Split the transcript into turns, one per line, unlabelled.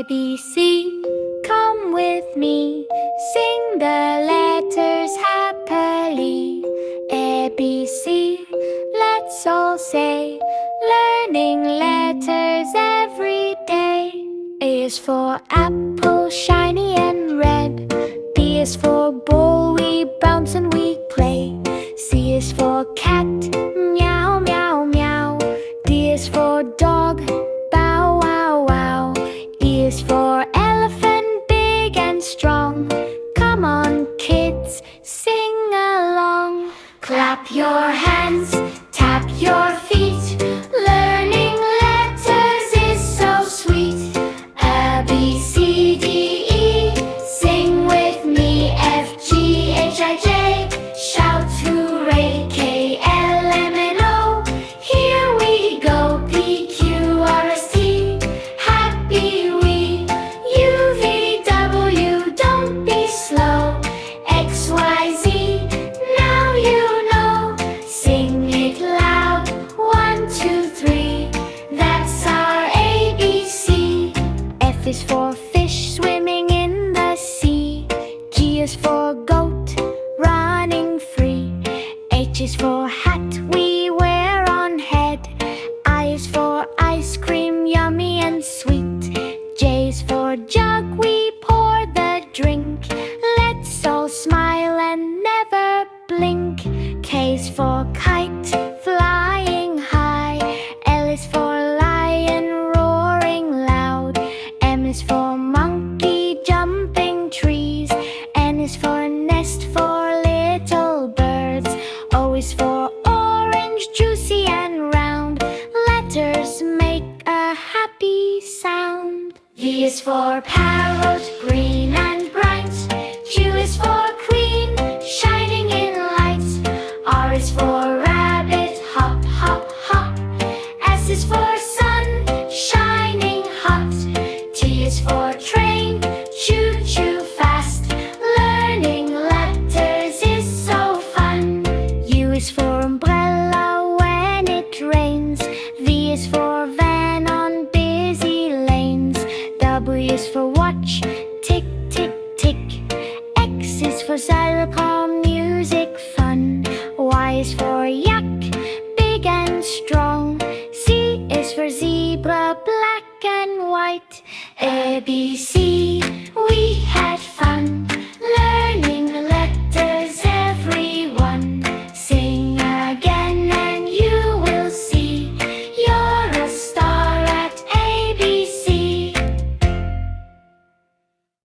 B, C. Come with me, sing the letters happily. A, B, C, let's all say, learning letters every day. A is for apple, shiny and red. B is for ball, we bounce and we play. C is for cat, meow, meow, meow. D is for dog, bow, wow, wow. E is for elephant, big and strong. Come on, kids, sing along. Clap your hands, tap your feet. Learning letters is so sweet. A, B, C, D, E. Sing with me. F, G, H, I, J. Shout hooray. K, L, M, N, O. Here we go. P, Q, R, S, T. Happy we. U, V, W. Don't be slow. X, Y, Z. Now you know. Sing it loud. 1, 2, 3. That's our ABC. F is for fish swimming in the sea. G is for goat running free. H is for hat we wear on head. I is for ice cream, yummy and sweet. J is for jug, we pour the drink. Let's all smile and never blink. K is for kite, flying high. L is for lion, roaring loud. M is for monkey, jumping trees. N is for nest, for little birds. O is for orange, juicy and round. Letters make a happy sound. V is for parrot, green and bright. Q is for queen, shining in light. R is for rabbit, hop, hop, hop. S is for sun, shining hot. T is for train, choo choo fast. Learning letters is so fun. U is for umbrella when it rains. V is for van on busy lanes. W is for watch, tick, tick, tick. X is for xylophone, music fun. Y is for yak, big and strong. Z is for zebra, black and white. A, B, C.